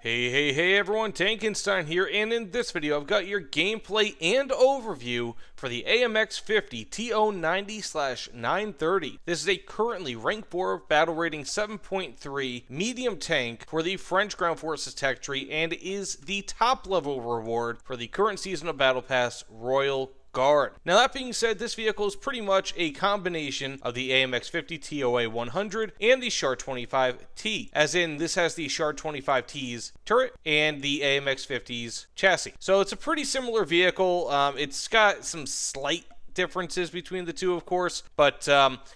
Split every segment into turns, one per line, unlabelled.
Hey everyone, Tankenstein here, and in this video I've got your gameplay and overview for the AMX-50 TO90/930. This is a currently rank 4 battle rating 7.3 medium tank for the French Ground Forces tech tree and is the top level reward for the current season of Battle Pass Royal Guard. Now that being said, this vehicle is pretty much a combination of the AMX-50 TOA100 and the Char 25t, as in this has the Char 25t's turret and the AMX-50's chassis. So it's a pretty similar vehicle. It's got some slight differences between the two, of course, but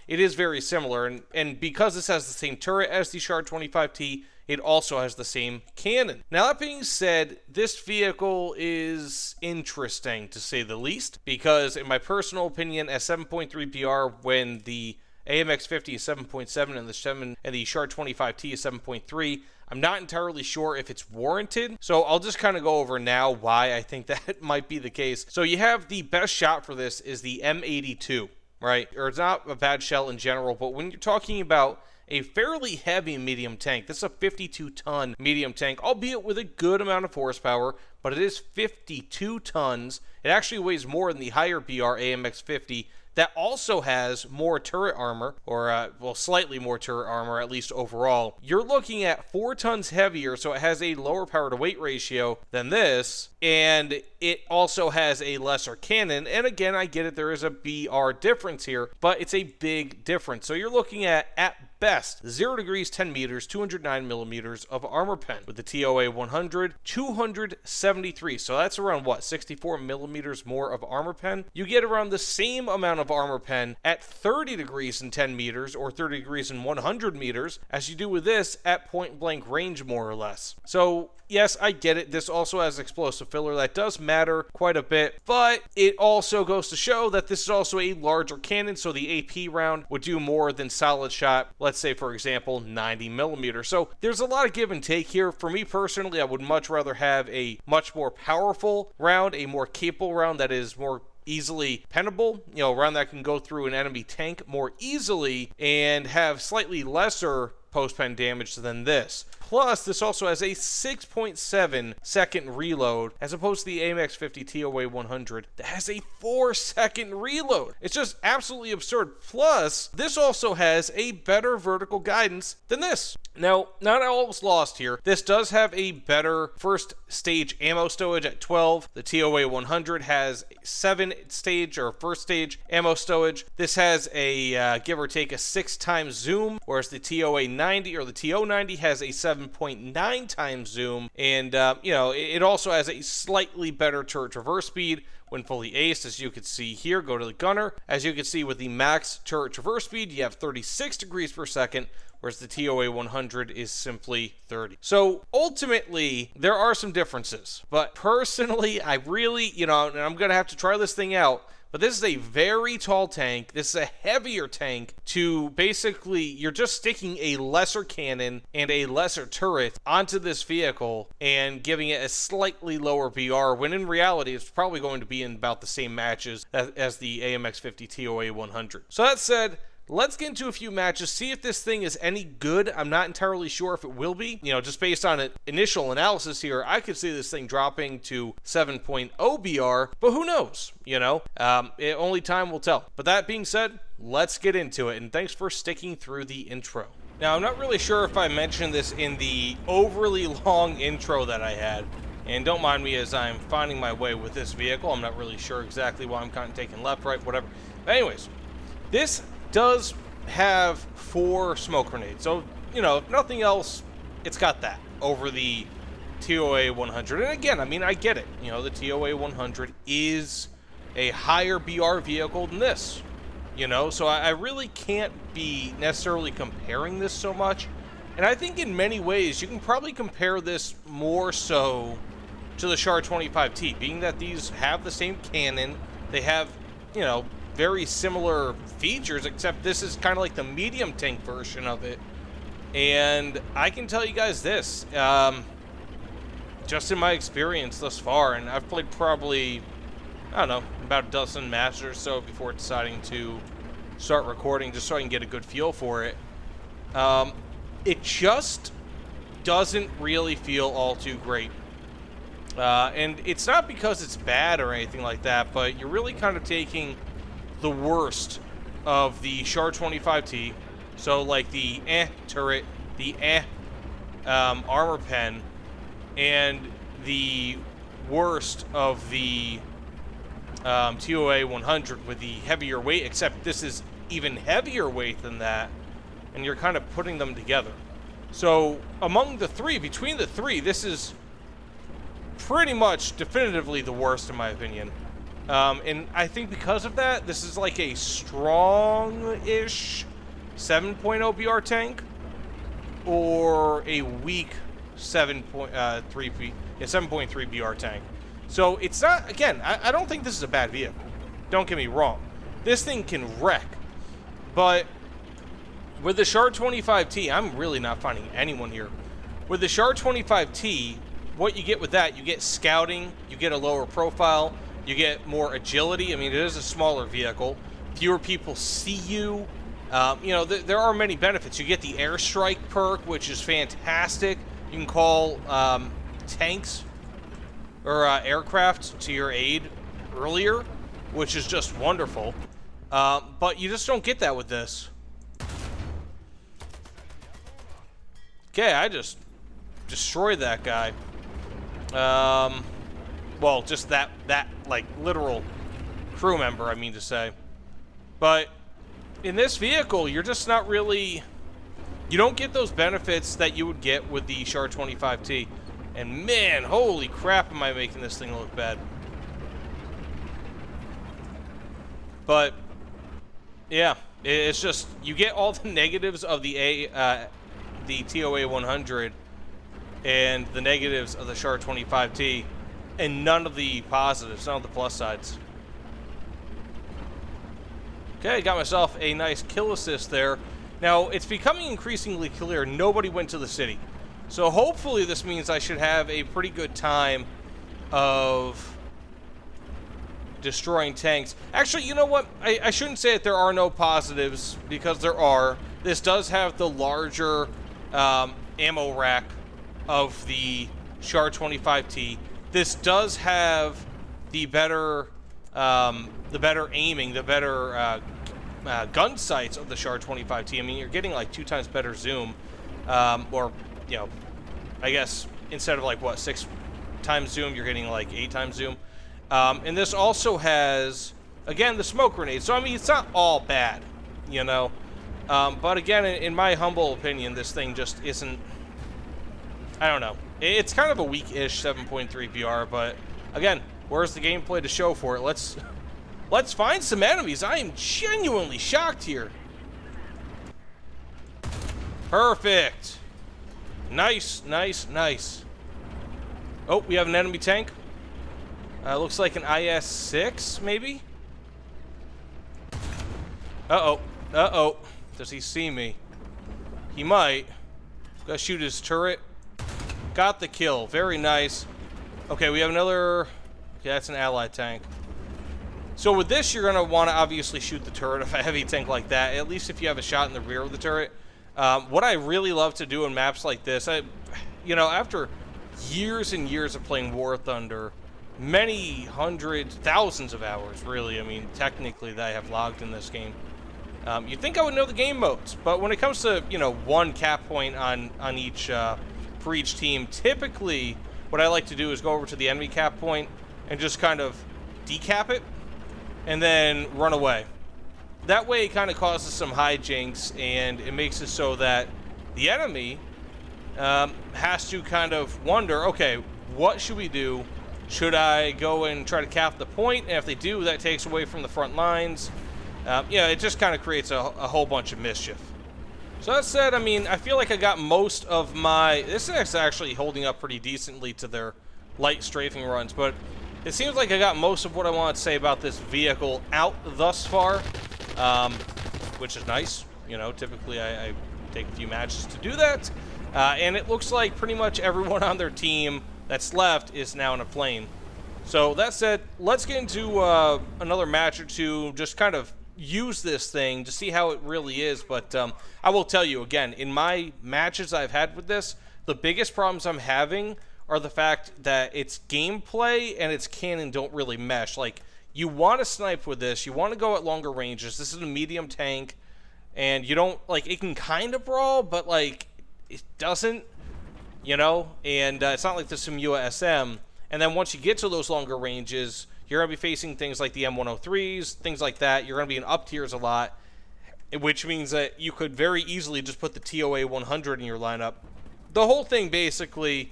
it is very similar, and because this has the same turret as the Char 25t, it also has the same cannon. Now that being said, this vehicle is interesting to say the least, because in my personal opinion, at 7.3 BR, when the AMX-50 is 7.7 and the Char 25t is 7.3, I'm not entirely sure if it's warranted. So I'll just kind of go over now why I think that might be the case. So you have the best shot for this is the M82, right? Or it's not a bad shell in general, but when you're talking about a fairly heavy medium tank, this is a 52-ton medium tank, albeit with a good amount of horsepower, but it is 52 tons. It actually weighs more than the higher BR AMX-50 that also has more turret armor, or well, slightly more turret armor, at least overall. You're looking at 4 tons heavier, so it has a lower power to weight ratio than this, and it also has a lesser cannon. And again, I get it, there is a BR difference here, but it's a big difference. So you're looking at best 0 degrees 10 meters 209 millimeters of armor pen. With the TOA100 273, so that's around what, 64 millimeters more of armor pen. You get around the same amount of armor pen at 30 degrees and 10 meters or 30 degrees and 100 meters as you do with this at point blank range, more or less. So yes, I get it, this also has explosive filler. That does matter quite a bit, but it also goes to show that this is also a larger cannon, so the AP round would do more than solid shot, let's say for example 90 millimeters. So there's a lot of give and take here. For me personally, I would much rather have a much more powerful round, a more capable round that is more easily pennable, you know, a round that can go through an enemy tank more easily and have slightly lesser post-pen damage than this. Plus, this also has a 6.7 second reload, as opposed to the AMX-50 TOA100 that has a 4-second reload. It's just absolutely absurd. Plus, this also has a better vertical guidance than this. Now, not all is lost here. This does have a better first stage ammo stowage at 12. The TOA100 has 7 stage or first stage ammo stowage. This has a give or take a 6 times zoom, whereas the TOA90 or the TO90 has a 7.9 times zoom, and you know, it also has a slightly better turret traverse speed when fully aced, as you can see here. Go to the gunner. As you can see, with the max turret traverse speed, you have 36 degrees per second, whereas the TOA100 is simply 30. So ultimately, there are some differences, but personally, I really, you know, and I'm gonna have to try this thing out, but this is a very tall tank. This is a heavier tank to basically, you're just sticking a lesser cannon and a lesser turret onto this vehicle and giving it a slightly lower BR, when in reality, it's probably going to be in about the same matches as the AMX-50 TOA100. So that said, let's get into a few matches, see if this thing is any good. I'm not entirely sure if it will be. You know, just based on an initial analysis here, I could see this thing dropping to 7.0 BR, but who knows, you know? Only time will tell. But that being said, let's get into it, and thanks for sticking through the intro. Now, I'm not really sure if I mentioned this in the overly long intro that I had, and don't mind me as I'm finding my way with this vehicle. I'm not really sure exactly why I'm kind of taking left, right, whatever. But anyways, this does have 4 smoke grenades, so you know, if nothing else, it's got that over the TOA100. And again, I mean, I get it, you know, the TOA100 is a higher BR vehicle than this, you know, so I really can't be necessarily comparing this so much. And I think in many ways you can probably compare this more so to the Char 25t, being that these have the same cannon, they have, you know, very similar features, except this is kind of like the medium tank version of it. And I can tell you guys this, just in my experience thus far, and I've played probably, I don't know, about a dozen matches or so before deciding to start recording, just so I can get a good feel for it. It just doesn't really feel all too great. And it's not because it's bad or anything like that, but you're really kind of taking the worst of the Char 25t. So like the turret, the armor pen, and the worst of the TOA100 with the heavier weight, except this is even heavier weight than that, and you're kind of putting them together. So among the three, between the three, this is pretty much definitively the worst in my opinion. And I think because of that, this is like a strong-ish 7.0 BR tank or a weak 7.3 BR tank. So it's not, again, I don't think this is a bad vehicle. Don't get me wrong. This thing can wreck. But with the Char 25t, I'm really not finding anyone here. With the Char 25t, what you get with that, you get scouting, you get a lower profile, you get more agility. I mean, it is a smaller vehicle. Fewer people see you. You know, there are many benefits. You get the airstrike perk, which is fantastic. You can call tanks or aircraft to your aid earlier, which is just wonderful. But you just don't get that with this. Okay, I just destroyed that guy. Well, just that like literal crew member, I mean to say. But in this vehicle, you're just not really, you don't get those benefits that you would get with the Char 25t. And man, holy crap, am I making this thing look bad. But yeah, it's just, you get all the negatives of the TOA100 and the negatives of the Char 25t, and none of the positives, none of the plus sides. Okay, got myself a nice kill assist there. Now, it's becoming increasingly clear nobody went to the city. So hopefully this means I should have a pretty good time of destroying tanks. Actually, you know what? I shouldn't say that there are no positives, because there are. This does have the larger ammo rack of the Char 25t. This does have the better aiming, the better gun sights of the Char 25t. I mean, you're getting like 2 times better zoom, or, you know, I guess instead of like what, 6 times zoom, you're getting like 8 times zoom. And this also has, again, the smoke grenade. So I mean, it's not all bad, you know. But again, in my humble opinion, this thing just isn't, I don't know. It's kind of a weak-ish 7.3 BR, but again, where's the gameplay to show for it? Let's find some enemies. I am genuinely shocked here. Perfect. Nice, nice, nice. Oh, we have an enemy tank. Looks like an IS-6, maybe? Uh-oh. Uh-oh. Does he see me? He might. Gotta shoot his turret. Got the kill. Very nice. Okay, we have another... Okay, that's an allied tank. So with this, you're going to want to obviously shoot the turret of a heavy tank like that, at least if you have a shot in the rear of the turret. What I really love to do in maps like this, you know, after years and years of playing War Thunder, many hundreds, thousands of hours, really, I mean, technically, that I have logged in this game. You'd think I would know the game modes, but when it comes to, you know, one cap point on each, for each team, typically what I like to do is go over to the enemy cap point and just kind of decap it and then run away. That way it kind of causes some hijinks, and it makes it so that the enemy has to kind of wonder, okay, what should we do? Should I go and try to cap the point? And if they do, that takes away from the front lines. Yeah, it just kind of creates a whole bunch of mischief. So that said, I mean, I feel like I got most of my... This is actually holding up pretty decently to their light strafing runs, but it seems like I got most of what I want to say about this vehicle out thus far, which is nice. You know, typically I take a few matches to do that, and it looks like pretty much everyone on their team that's left is now in a plane. So that said, let's get into another match or two, just kind of use this thing to see how it really is. But I will tell you again, in my matches I've had with this, The biggest problems I'm having are the fact that its gameplay and its cannon don't really mesh. Like, you want to snipe with this, you want to go at longer ranges. This is a medium tank, and you don't, like, it can kind of brawl, but, like, it doesn't, you know? And it's not like the Simiua SM. And then once you get to those longer ranges, you're going to be facing things like the M103s, things like that. You're going to be in up tiers a lot, which means that you could very easily just put the TOA100 in your lineup. The whole thing basically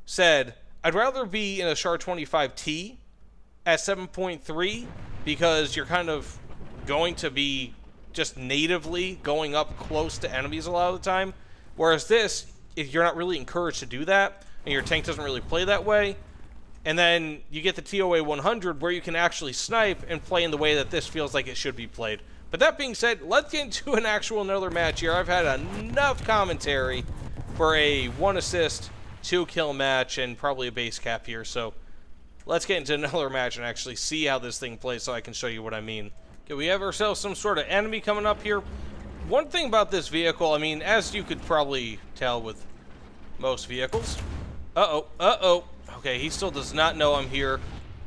said, I'd rather be in a Char 25t at 7.3 because you're kind of going to be just natively going up close to enemies a lot of the time. Whereas this, if you're not really encouraged to do that, and your tank doesn't really play that way, and then you get the TOA100 where you can actually snipe and play in the way that this feels like it should be played. But that being said, let's get into another match here. I've had enough commentary for a 1 assist, 2 kill match, and probably a base cap here. So let's get into another match and actually see how this thing plays so I can show you what I mean. Okay, we have ourselves some sort of enemy coming up here. One thing about this vehicle, I mean, as you could probably tell with most vehicles. Okay, he still does not know I'm here.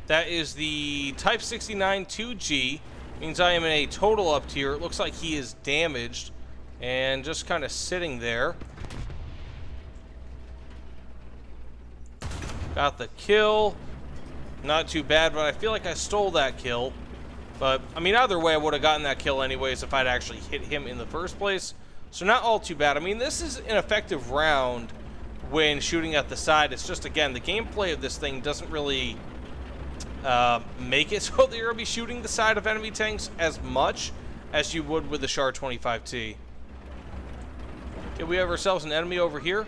That is the Type 69 2G. Means I am in a total up tier. It looks like he is damaged and just kind of sitting there. Got the kill. Not too bad, but I feel like I stole that kill. But, I mean, either way, I would have gotten that kill anyways if I'd actually hit him in the first place. So not all too bad. I mean, this is an effective round when shooting at the side. It's just, again, the gameplay of this thing doesn't really make it so that you're going to be shooting the side of enemy tanks as much as you would with the Char 25t. Okay, we have ourselves an enemy over here.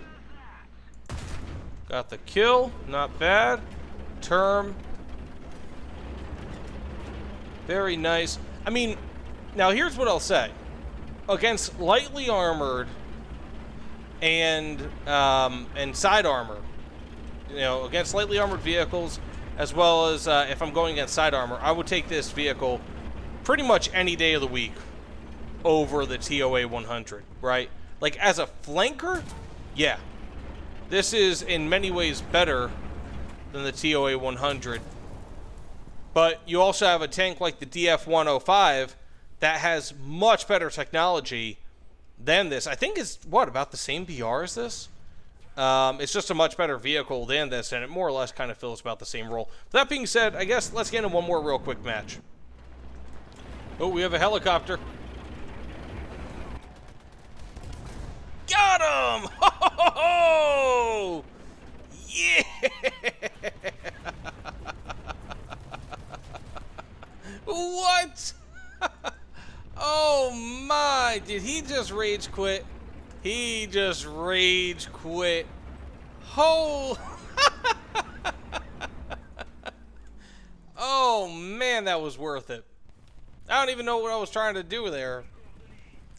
Got the kill. Not bad. Term. Very nice. I mean, now here's what I'll say. Against lightly armored and side armor, you know, against lightly armored vehicles, as well as if I'm going against side armor, I would take this vehicle pretty much any day of the week over the TOA100, right? Like, as a flanker, yeah. This is in many ways better than the TOA100. But you also have a tank like the DF105 that has much better technology than this. I think it's, what, about the same BR as this? It's just a much better vehicle than this, and it more or less kind of fills about the same role. That being said, I guess let's get into one more real quick match. Oh, we have a helicopter. Got him! Ho, ho, ho, ho! Yeah! What? Oh my, did he just rage quit? He just rage quit. Oh! Oh man, that was worth it. I don't even know what I was trying to do there.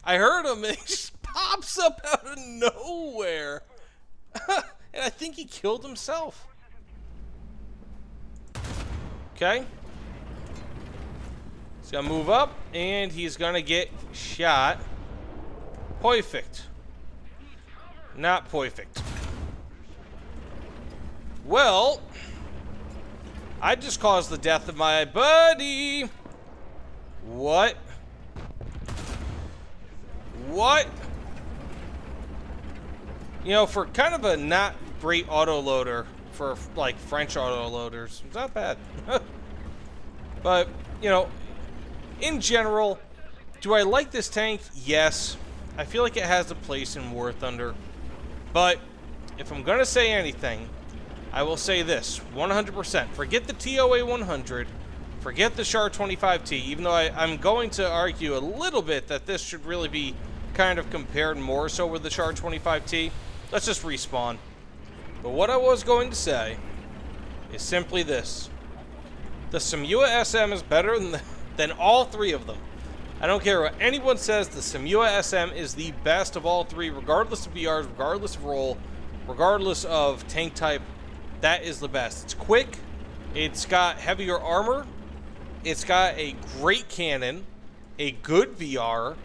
I heard him and he just pops up out of nowhere. And I think he killed himself. Okay. He's gonna move up and he's gonna get shot. Perfect. Not perfect. Well, I just caused the death of my buddy. What? What? You know, for kind of a not great autoloader, for like French autoloaders, it's not bad. But, you know, in general, do I like this tank? Yes. I feel like it has a place in War Thunder. But if I'm going to say anything, I will say this, 100%. Forget the TOA100. Forget the Char 25t, even though I'm going to argue a little bit that this should really be kind of compared more so with the Char 25t. Let's just respawn. But what I was going to say is simply this. The Simiua SM is better than all three of them. I don't care what anyone says, the Simiua SM is the best of all three, regardless of BRs, regardless of role, regardless of tank type. That is the best. It's quick, it's got heavier armor, it's got a great cannon, a good VR,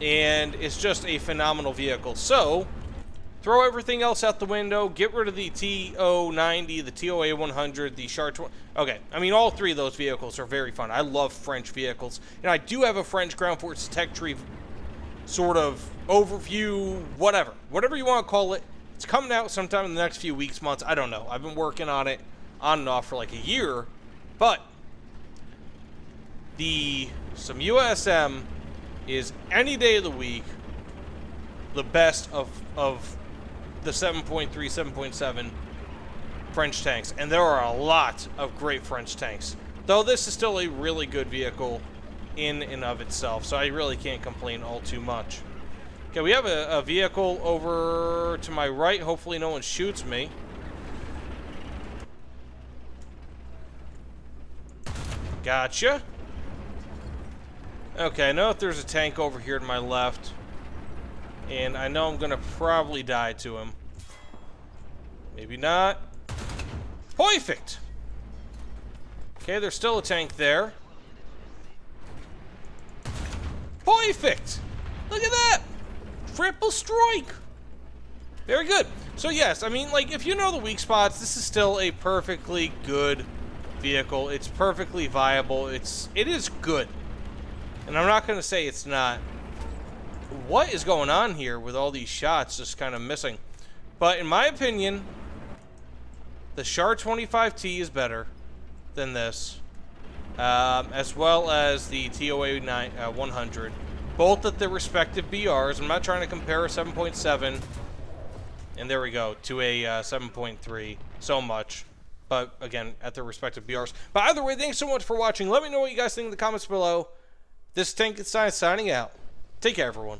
and it's just a phenomenal vehicle. So, throw everything else out the window, get rid of the TO90, the TOA100, the Char 20. Okay, I mean, all three of those vehicles are very fun. I love French vehicles. And I do have a French Ground Forces Tech Tree sort of overview, whatever you want to call it. It's coming out sometime in the next few weeks, months. I don't know. I've been working on it on and off for like a year. But some USM is any day of the week the best of the 7.3, 7.7 French tanks. And there are a lot of great French tanks. Though this is still a really good vehicle in and of itself, so I really can't complain all too much. Okay, we have a vehicle over to my right. Hopefully no one shoots me. Gotcha. Okay, I know if there's a tank over here to my left, and I know I'm gonna probably die to him. Maybe not. Perfect! Okay, there's still a tank there. Perfect! Look at that! Triple strike! Very good. So yes, I mean, like, if you know the weak spots, this is still a perfectly good vehicle. It's perfectly viable. It is good. And I'm not going to say it's not. What is going on here with all these shots just kind of missing? But in my opinion, the Char 25t is better than this. As well as the TOA100. Both at their respective BRs. I'm not trying to compare a 7.7, and there we go, to a 7.3 so much. But again, at their respective BRs. But either way, thanks so much for watching. Let me know what you guys think in the comments below. This is Tank signing out. Take care, everyone.